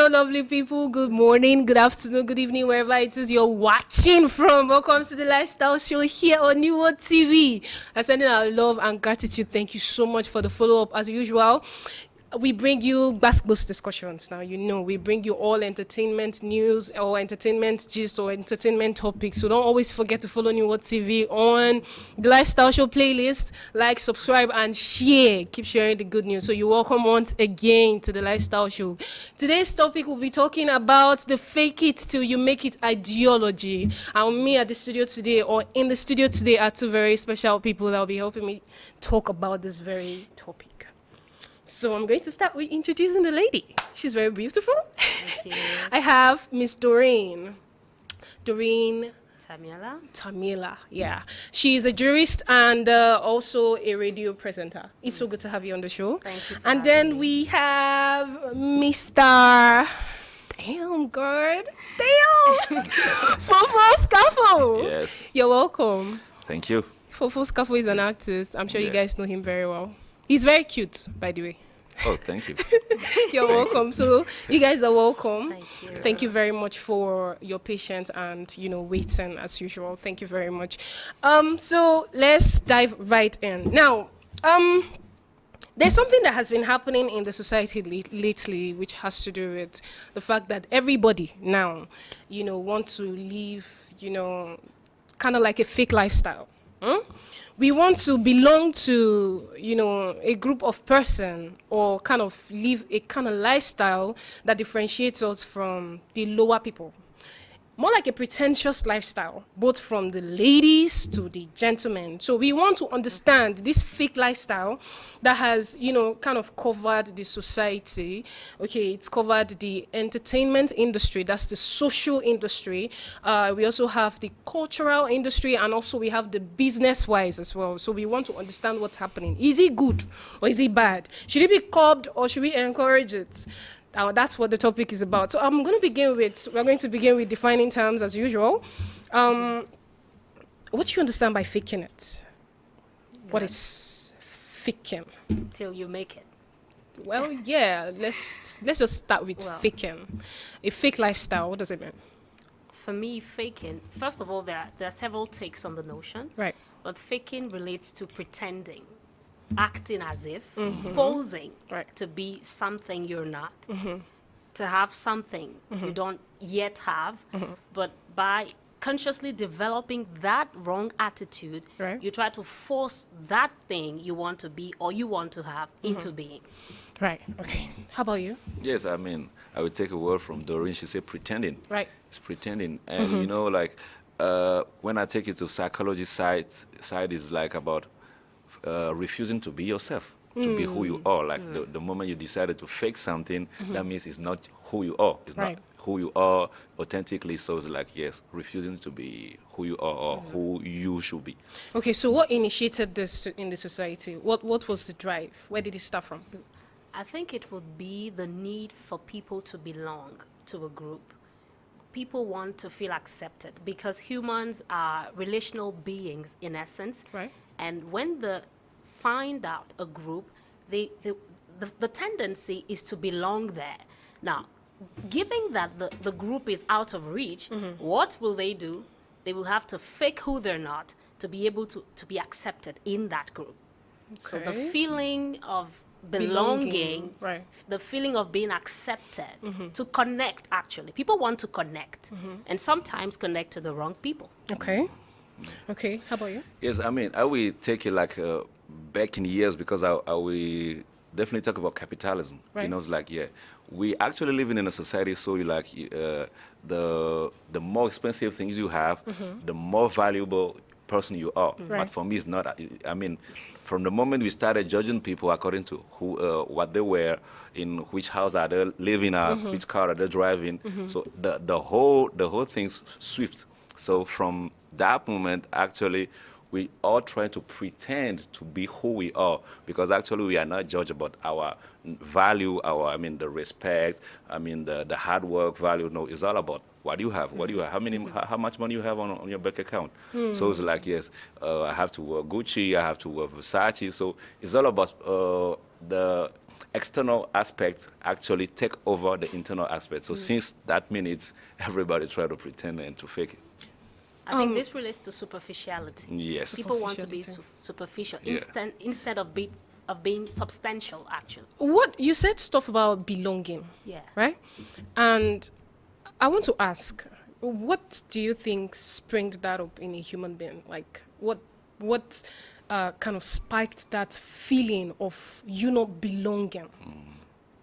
Hello, lovely people. Good morning, good afternoon, good evening, wherever it is you're watching from. Welcome to the Lifestyle Show here on Notre TV. I send in our love and gratitude. Thank you so much for the follow-up. As usual, we bring you basketball discussions. Now, we bring you all entertainment news or entertainment gist or entertainment topics. So don't always forget to follow Notre TV on the Lifestyle Show playlist. Like, subscribe, and share. Keep sharing the good news. So you're welcome once again to the Lifestyle Show. Today's topic, we'll be talking about the fake it till you make it ideology. And me at the studio today, or in the studio today, are two very special people that will be helping me talk about this very topic. So I'm going to start with introducing the lady. She's very beautiful. Thank you. I have Miss Doreen. Tamila, yeah. She's a jurist and also a radio presenter. It's so good to have you on the show. Thank you. And then we have Mr. Damn, girl. Damn. Fofo Scaffo. Yes. You're welcome. Thank you. Fofo Scaffo is an artist. I'm sure you Yeah. guys know him very well. He's very cute, by the way. Oh, thank you. You're welcome. So you guys are welcome. Thank you. Thank you very much for your patience and waiting as usual. Thank you very much. So let's dive right in. Now, there's something that has been happening in the society lately, which has to do with the fact that everybody now, want to live, kind of like a fake lifestyle. We want to belong to, a group of person or kind of live a kind of lifestyle that differentiates us from the lower people. More like a pretentious lifestyle, both from the ladies to the gentlemen. So we want to understand this fake lifestyle that has, kind of covered the society. Okay, it's covered the entertainment industry, that's the social industry. We also have the cultural industry, and also we have the business-wise as well. So we want to understand what's happening. Is it good or is it bad? Should it be curbed or should we encourage it? That's what the topic is about. So we're going to begin with defining terms as usual. What do you understand by faking it? What is faking? Till you make it. Well, yeah, let's just start with faking. A fake lifestyle, what does it mean? For me, faking, first of all, there are several takes on the notion. Right. But faking relates to pretending, acting as if, posing to be something you're not, to have something you don't yet have, but by consciously developing that wrong attitude, you try to force that thing you want to be or you want to have into being. Right, okay. How about you? Yes, I would take a word from Doreen. She said pretending. Right. It's pretending. And, when I take it to psychology side is like about refusing to be yourself, to be who you are. Like the moment you decided to fake something, that means it's not who you are. It's not who you are authentically. So it's like, yes, refusing to be who you are or who you should be. Okay, so what initiated this in the society? What was the drive? Where did it start from? I think it would be the need for people to belong to a group. People want to feel accepted because humans are relational beings in essence. Right. And when they find out a group, the tendency is to belong there. Now, given that the group is out of reach, what will they do? They will have to fake who they're not to be able to be accepted in that group. Okay. So the feeling of belonging, the feeling of being accepted, to connect actually. People want to connect and sometimes connect to the wrong people. Okay. Okay, how about you? Yes, I will take it like back in years because I will definitely talk about capitalism. Right. It's like, we actually living in a society so you like the more expensive things you have, the more valuable person you are. Right. But for me, it's not. From the moment we started judging people according to who, what they wear, in which house are they living at, which car are they driving, so the whole thing's swift. So from that moment, actually, we all try to pretend to be who we are because actually we are not judged about our value, the respect, the hard work value. No, it's all about what do you have, how much money you have on your bank account. So it's like, yes, I have to wear Gucci, I have to wear Versace. So it's all about external aspect actually take over the internal aspect. So since that minute, everybody try to pretend and to fake it. I think this relates to superficiality. Yes. People want to be Superficiality. superficial instead of being substantial, actually. What you said stuff about belonging, Yeah. right? And I want to ask, what do you think springed that up in a human being? Like, what kind of spiked that feeling of you not belonging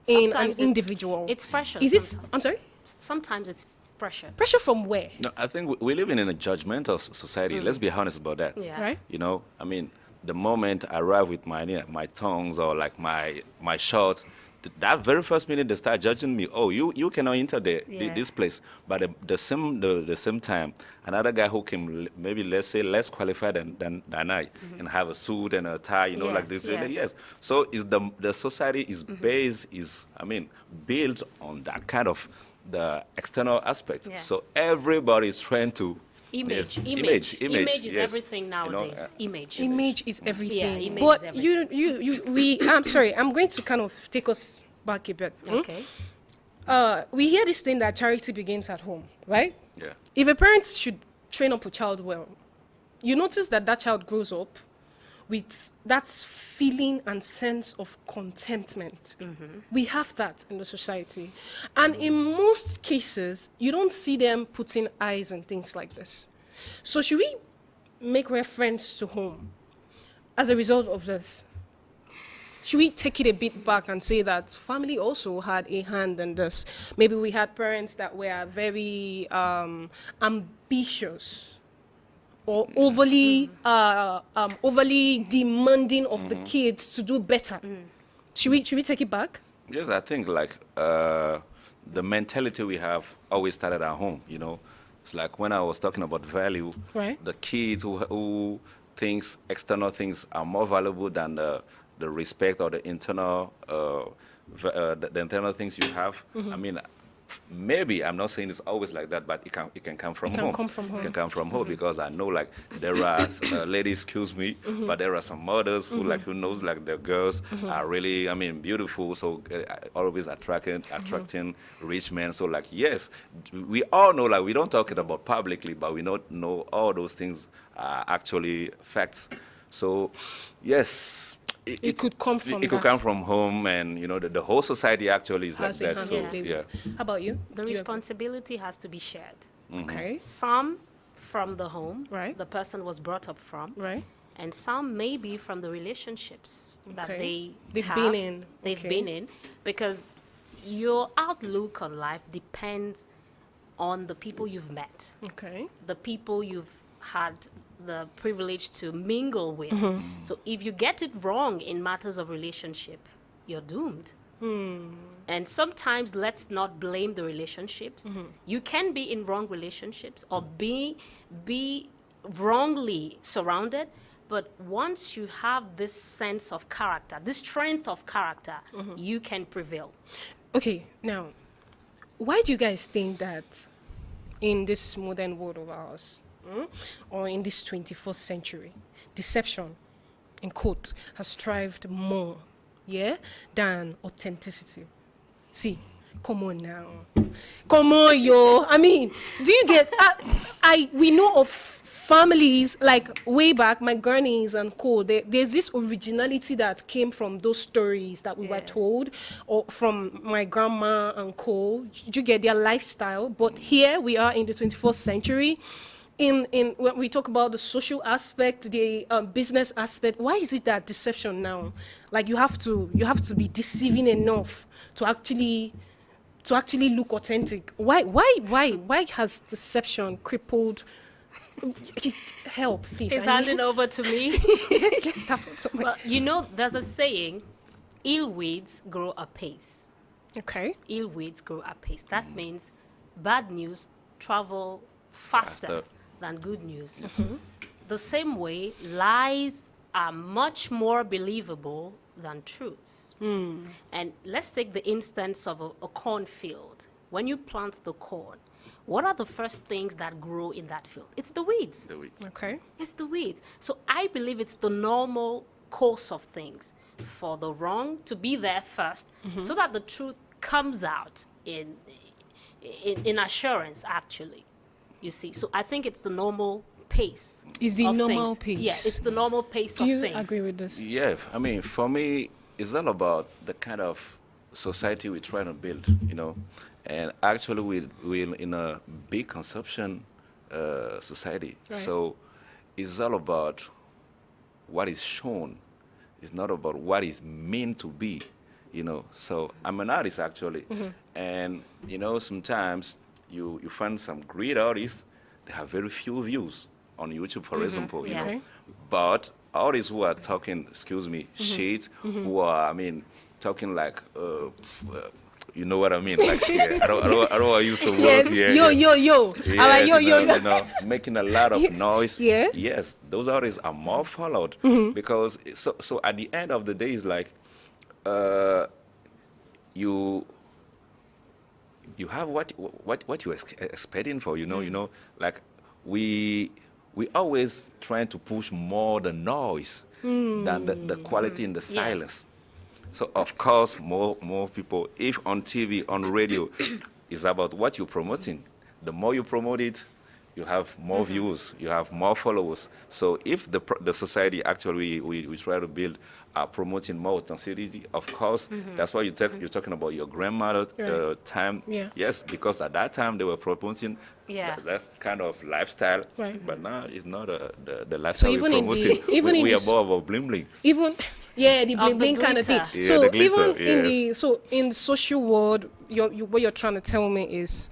in an Sometimes individual? It's pressure. Is this? sometimes. I'm sorry. Sometimes it's pressure. Pressure from where? No, I think we're living in a judgmental society. Let's be honest about that. Yeah. Right. You know, I mean, the moment I arrive with my tongues or like my shorts, that very first minute they start judging me. Oh, you cannot enter this place. But the same time, another guy who came maybe let's say less qualified than I and have a suit and a tie, you know, like this. Yes. So is the society is based built on that kind of the external aspect. Yeah. So everybody is trying to Image. Yes, Image is yes. everything nowadays. Image. Image is everything. image But is everything. I'm sorry. I'm going to kind of take us back a bit. Okay. We hear this thing that charity begins at home, right? Yeah. If a parent should train up a child well, you notice that child grows up with that feeling and sense of contentment. We have that in the society. And in most cases, you don't see them putting eyes and things like this. So should we make reference to home as a result of this? Should we take it a bit back and say that family also had a hand in this? Maybe we had parents that were very ambitious or overly demanding of the kids to do better. Should we take it back? Yes, I think like the mentality we have always started at home. You know, it's like when I was talking about value, Right. the kids who thinks external things are more valuable than the respect or the internal the internal things you have. I mean, maybe I'm not saying it's always like that, but it can come from home. It can come from home because I know like there are ladies, excuse me, but there are some mothers who knows like their girls are really beautiful, so always attracting rich men. So like yes, we all know, like we don't talk it about publicly, but we know all those things are actually facts. So yes. It could come from It could come from home, and you know the whole society actually is like has a that. hand So to play yeah. with. How about you? The Do you responsibility has to be shared. Okay. Some from the home Right. the person was brought up from, Right. and some maybe from the relationships that Okay. they've been in. They've Okay. been in, because your outlook on life depends on the people you've met, Okay. the people you've had the privilege to mingle with. So if you get it wrong in matters of relationship, you're doomed. And sometimes let's not blame the relationships. You can be in wrong relationships or be wrongly surrounded, but once you have this sense of character, this strength of character, you can prevail. Okay. Now, why do you guys think that in this modern world of ours, or in this 21st century, deception, in quote, has thrived more, than authenticity? See, come on now. Come on, yo. I mean, do you get... we know of families, like way back, my grannies and co, there's this originality that came from those stories that we were told, or from my grandma and co. You get their lifestyle. But here we are in the 21st century. When we talk about the social aspect, the business aspect, why is it that deception now? Like you have to be deceiving enough to actually look authentic. Why has deception crippled? Help, please. It's handing over to me. Yes, let's start from somewhere. Well, you know, there's a saying, ill weeds grow apace. Okay. Ill weeds grow apace. That means bad news travel faster than good news. The same way, lies are much more believable than truths. And let's take the instance of a cornfield. When you plant the corn, what are the first things that grow in that field? It's the weeds. The weeds. Okay. It's the weeds. So I believe it's the normal course of things. for the wrong to be there first, so that the truth comes out in assurance, actually. You see, so I think it's the normal pace. Is the of normal things. pace? Yeah, it's the normal pace Do of you things. agree with this? Yeah, I mean, for me, it's all about the kind of society we're trying to build, you know. And actually, we're in a big consumption society. Right. So it's all about what is shown. It's not about what is meant to be, you know. So I'm an artist, actually. And, you know, sometimes you find some great artists, they have very few views on YouTube, for example, you Yeah. know. Okay. But artists who are talking, excuse me, shit, who are, I mean, talking like, you know what I mean? Like, yeah, I don't want to use some words here. Yo. Yes, I'm like, yo. you know, making a lot of noise. Yeah. Yes, those artists are more followed because so at the end of the day, it's like you have what you're expecting for, you know, like we always trying to push more the noise than the quality in the silence. So of course, more people, if on TV, on radio, is about what you're promoting. The more you promote it, you have more views, you have more followers. So if the society actually we try to build promoting more authenticity, of course, that's why you're talking about your grandmother Right. time. Yeah. Yes, because at that time they were promoting that kind of lifestyle. Right. But now it's not the lifestyle even we're in the- promoting. even in we are the- more about bling blings. Even the Of bling the bling kind of thing. glitter. Yeah, So the glitter, even in the yes. in the social world, what you're trying to tell me is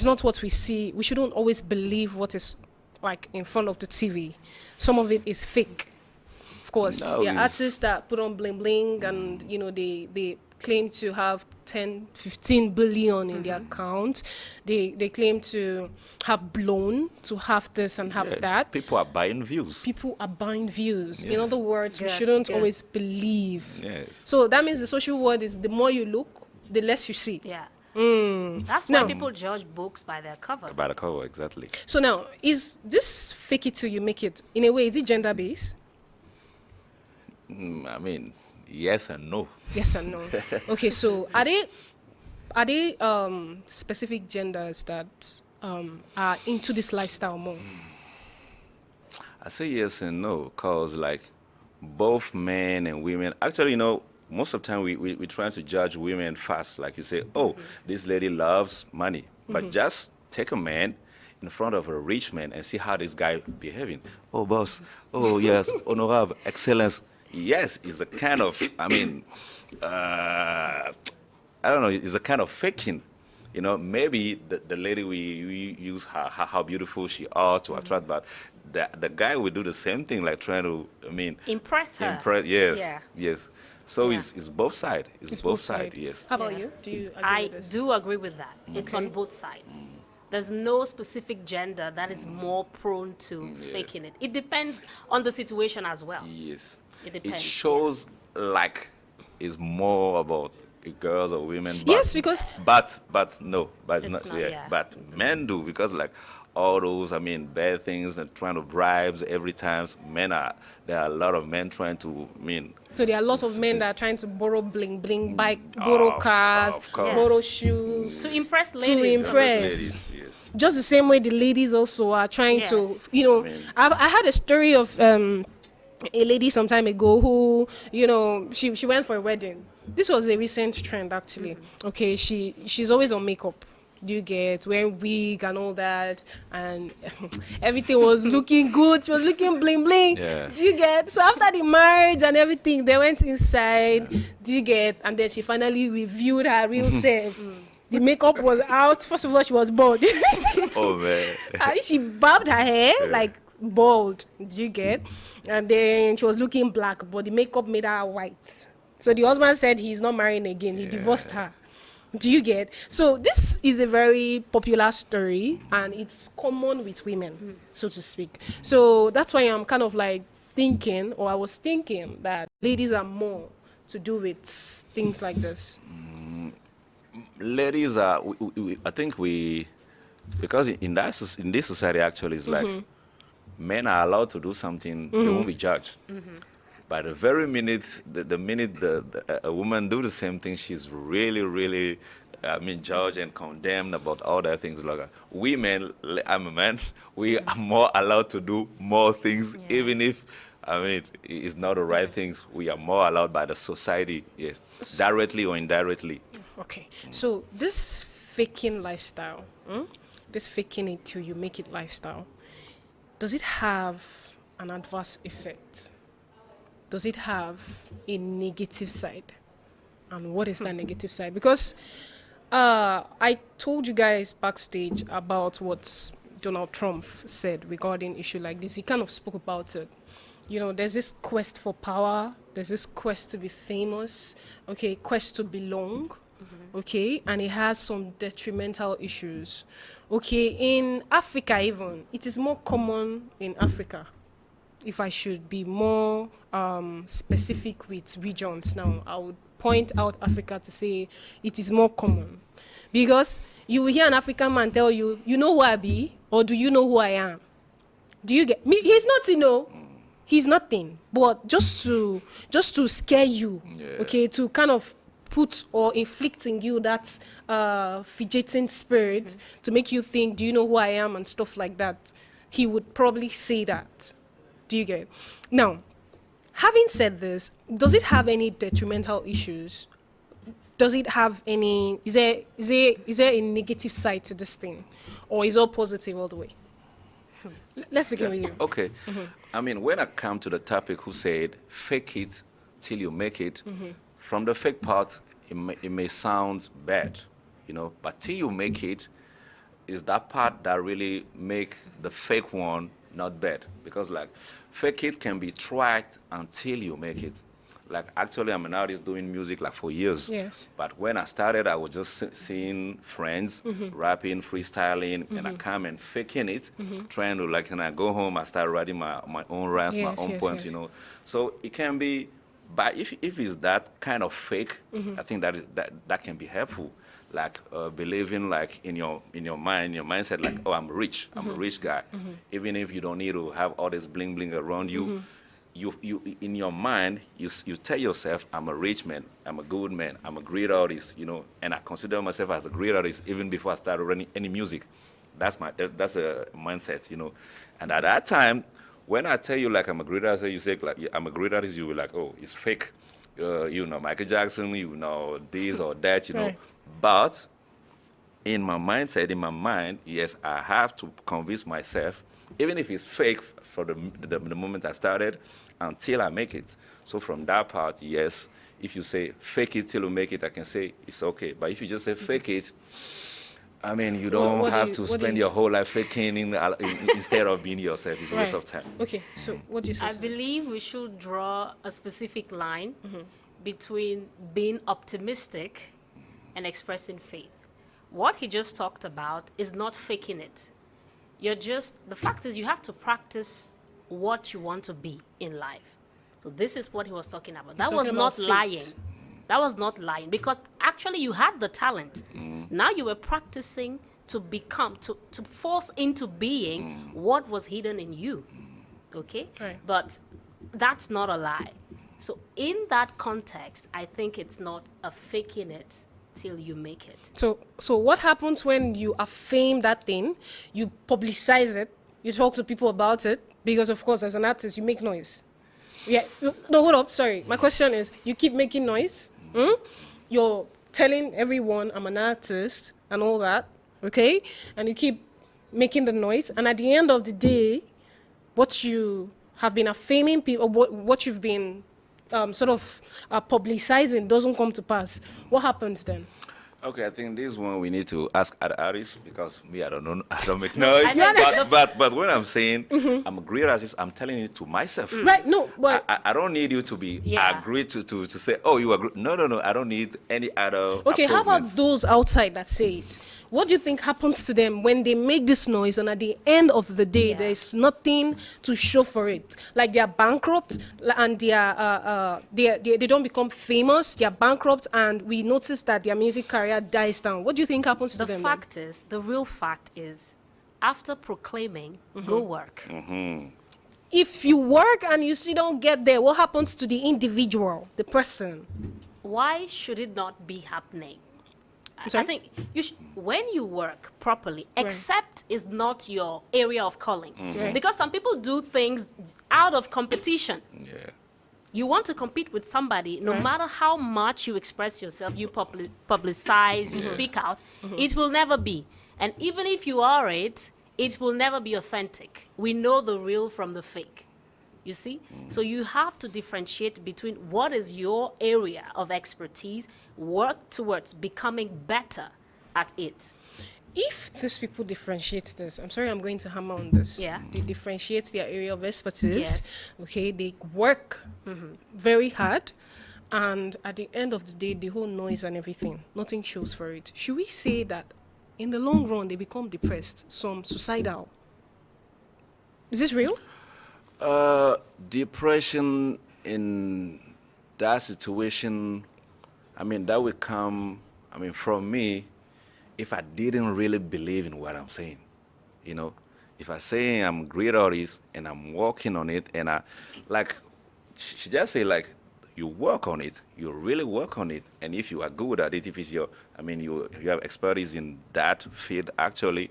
not what we see. We shouldn't always believe what is like in front of the TV. Some of it is fake. Of course, No, there are it's- artists that put on bling bling and you know they claim to have 10, 15 billion in their account. They claim to have blown, to have this and have Yeah, that. people are buying views. People are buying views. In Yes. other words, we Good, shouldn't good. always believe. Yes. So that means the social world is the more you look, the less you see. Yeah. That's why Now- people judge books by their cover. By the cover, exactly. So now, is this fake it till you make it? In a way, is it gender based? I mean, yes and no. Yes and no. Okay, so are they specific genders that are into this lifestyle more? I say yes and no, cause like both men and women. Actually, you know, most of the time we try to judge women fast. Like you say, oh, this lady loves money, but just take a man in front of a rich man and see how this guy behaving. Oh, boss. Oh, yes, honorable, excellence. Yes, it's a kind of. I mean, I don't know. It's a kind of faking. You know, maybe the lady we use how beautiful she are to attract, but the guy will do the same thing, like trying to, I mean, Impress her. yes, Yeah. yes. So Yeah. it's both sides. It's both sides, yes. How about Yeah. you? Do you agree I with this? do agree with that. It's on both sides. There's no specific gender that is more prone to faking it. It depends on the situation as well. Yes. It depends, yeah. shows like it's more about girls or women. But, Yes, because- but no, but it's, It's not. not, Yeah, yeah. but men do because like all those, I mean, bad things and trying to bribes every time. There are a lot of men trying to, I mean. So there are a lot of men that are trying to borrow bling bling, borrow cars, of course. borrow shoes. To impress ladies. impress. Ladies, yes. Just the same way the ladies also are trying to, Yes. you know, I mean- I had a story of a lady some time ago who, you know, she went for a wedding. This was a recent trend actually. Okay, she's always on makeup. Do you get wearing wig and all that, and everything was looking good. She was looking bling bling. Yeah. Do you get? So after the marriage and everything, they went inside. Do you get? And then she finally reviewed her real self. The makeup was out. First of all, she was bald. Oh man. And she bobbed her hair like bald. Do you get? And then she was looking black, but the makeup made her white. So the husband said he's not marrying again. He divorced her. Do you get? So this is a very popular story, and it's common with women, so to speak. So that's why I'm kind of like thinking, or I was thinking that ladies are more to do with things like this. Ladies are, I think because in this society actually it's like men are allowed to do something, they won't be judged. by the very minute, the minute a woman do the same thing, she's really, really, judged and condemned about all that things. Like we men, I'm a man, we are more allowed to do more things, even if, it's not the right things. We are more allowed by the society, yes, directly or indirectly. Okay. So this faking lifestyle, this faking it till you make it lifestyle, does it have an adverse effect? Does it have a negative side? And what is that negative side? Because I told you guys backstage about what Donald Trump said regarding issue like this. He kind of spoke about it. You know, there's this quest for power. There's this quest to be famous. Okay, quest to belong. Okay, and it has some detrimental issues. Okay, in Africa even, it is more common in Africa. If I should be more specific with regions now, I would point out Africa to say it is more common. Because you will hear an African man tell you, you know who I be, or do you know who I am? Do you get me? He's not, he's nothing. But just to scare you, okay, to kind of put or inflict in you that fidgeting spirit to make you think, do you know who I am and stuff like that. He would probably say that. Do you get it? Now, having said this, does it have any detrimental issues? Does it have any, is there a negative side to this thing? Or is it all positive all the way? Let's begin with you. Okay. When I come to the topic who said, fake it till you make it, from the fake part, it may sound bad, but till you make it, is that part that really make the fake one not bad. Because fake it can be tried until you make it. Actually, I'm an artist doing music for years. Yes. But when I started, I was just seeing friends rapping, freestyling, and I come and faking it, trying to when I go home, I start writing my own raps, my own points, So it can be, but if it's that kind of fake, I think that can be helpful. Believing in your mind, your mindset, oh, I'm rich, I'm a rich guy. Even if you don't need to have all this bling bling around you, you in your mind, you tell yourself, I'm a rich man, I'm a good man, I'm a great artist, and I consider myself as a great artist even before I started running any music. That's a mindset, And at that time, when I tell you I'm a great artist, you say I'm a great artist, you will oh, it's fake. Michael Jackson, this or that, Right. But in my mindset, in my mind, yes, I have to convince myself, even if it's fake for the moment I started, until I make it. So from that part, yes, if you say fake it till you make it, I can say it's okay. But if you just say fake it, you don't have to spend your whole life faking instead of being yourself. It's a waste of time. Okay, so what do you say? I believe we should draw a specific line between being optimistic and expressing faith. What he just talked about is not faking it. The fact is you have to practice what you want to be in life. So this is what he was talking about. That was not lying. That was not lying, because actually you had the talent. Now you were practicing to become, to force into being what was hidden in you. Okay? Right. But that's not a lie. So in that context, I think it's not a faking it till you make it. So what happens when you affirm that thing, you publicize it, you talk to people about it, because of course as an artist you make noise. Yeah, no, hold up, sorry. My question is, you keep making noise, you're telling everyone I'm an artist and all that, okay? And you keep making the noise, and at the end of the day, what you have been affirming people, what you've been publicizing doesn't come to pass. What happens then? Okay, I think this one we need to ask other artists, because me, I don't know, I don't make noise. But when I'm saying I'm a great artist, I'm telling it to myself. Right, no, but I don't need you to be agreed to say, oh, you agree. No, I don't need any other. Okay, how about those outside that say it? What do you think happens to them when they make this noise and at the end of the day there's nothing to show for it? Like they're bankrupt and they don't become famous, they're bankrupt, and we notice that their music career dies down. What do you think happens to them? The real fact is, after proclaiming, go work. if you work and you still don't get there, what happens to the individual, the person? Why should it not be happening? I Sorry? think when you work properly, except is not your area of calling. Because some people do things out of competition. Yeah. You want to compete with somebody, no matter how much you express yourself, you publicize, you speak out, it will never be. And even if you are it will never be authentic. We know the real from the fake. You see? So you have to differentiate between what is your area of expertise, work towards becoming better at it. If these people differentiate this, I'm sorry, I'm going to hammer on this. Yeah. They differentiate their area of expertise. Yes. Okay, they work very hard, and at the end of the day, the whole noise and everything, nothing shows for it. Should we say that in the long run, they become depressed, some suicidal? Is this real? Depression in that situation, I mean, that would come, I mean, from me, if I didn't really believe in what I'm saying. You know, if I say I'm great artist and I'm working on it, and I, like, she just say, like, you work on it, you really work on it, and if you are good at it, if it's your, I mean, you have expertise in that field, actually,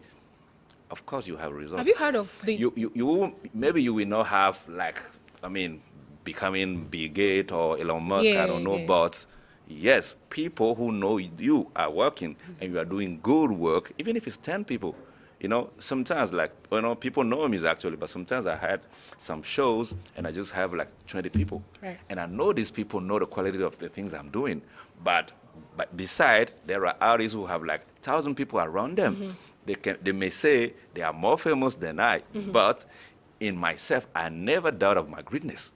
of course you have results. Have you heard of the... Maybe you will not have, like, I mean, becoming Bill Gates or Elon Musk, I don't know, but yes, people who know you are working and you are doing good work, even if it's 10 people. You know, sometimes, like, you know, people know me actually, but sometimes I had some shows and I just have like 20 people. Right. And I know these people know the quality of the things I'm doing. But beside, there are artists who have like 1,000 people around them. They may say they are more famous than I, but in myself, I never doubt of my greatness.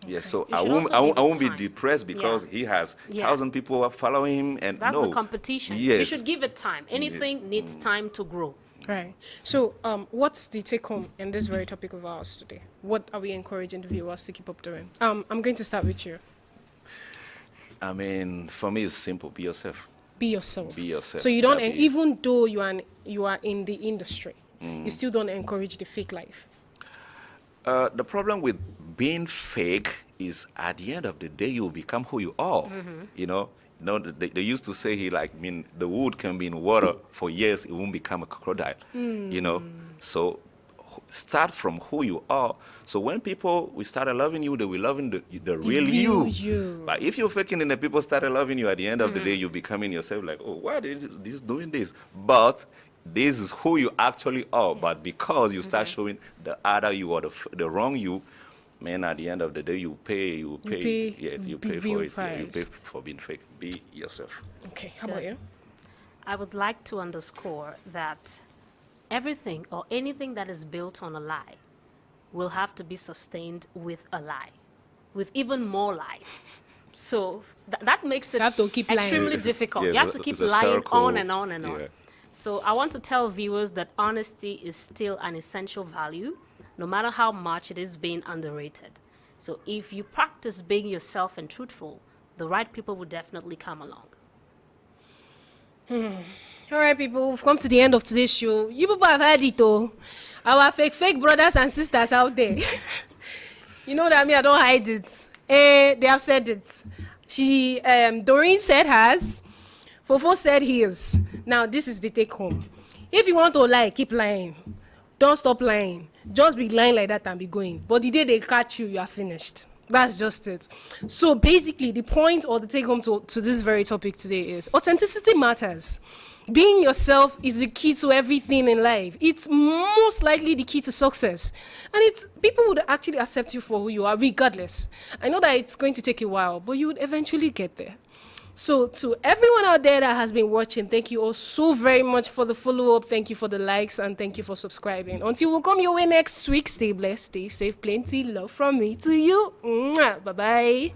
Yes, so I won't be depressed because he has 1,000 people following him, and that's the competition. Yes. You should give it time. Anything needs time to grow. Right. So, what's the take home in this very topic of ours today? What are we encouraging the viewers to keep up doing? I'm going to start with you. I mean, for me, it's simple. Be yourself. Be yourself. Be yourself. So you don't, even though you are in the industry, you still don't encourage the fake life. The problem with being fake is at the end of the day, you will become who you are. You know, they used to say the wood can be in water for years, it won't become a crocodile. You know, so start from who you are. So when people we started loving you, they will loving the real you. But if you're faking and the people started loving you, at the end of the day, you're becoming yourself like, oh, why is this doing this? But this is who you actually are. But because you start showing the other you or the wrong you, man, at the end of the day, you pay for it. Yeah, you pay for being fake. Be yourself. Okay, how about you? I would like to underscore that everything or anything that is built on a lie will have to be sustained with a lie, with even more lies. So that makes it have to keep lying. extremely difficult. Yeah, you have to keep lying circle. on and on and on. Yeah. So I want to tell viewers that honesty is still an essential value, no matter how much it is being underrated. So if you practice being yourself and truthful, the right people will definitely come along. All right, people, we've come to the end of today's show. You people have heard it, though. Our fake brothers and sisters out there. You know that I don't hide it. They have said it. Doreen said hers. Fofo said his. Now, this is the take home. If you want to lie, keep lying. Don't stop lying. Just be lying like that and be going. But the day they catch you, you are finished. That's just it. So basically, the point or the take home to this very topic today is authenticity matters. Being yourself is the key to everything in life. It's most likely the key to success. And people would actually accept you for who you are, regardless. I know that it's going to take a while, but you would eventually get there. So to everyone out there that has been watching, thank you all so very much for the follow-up. Thank you for the likes, and thank you for subscribing. Until we come your way next week, stay blessed, stay safe, plenty love from me to you. Mwah. Bye-bye.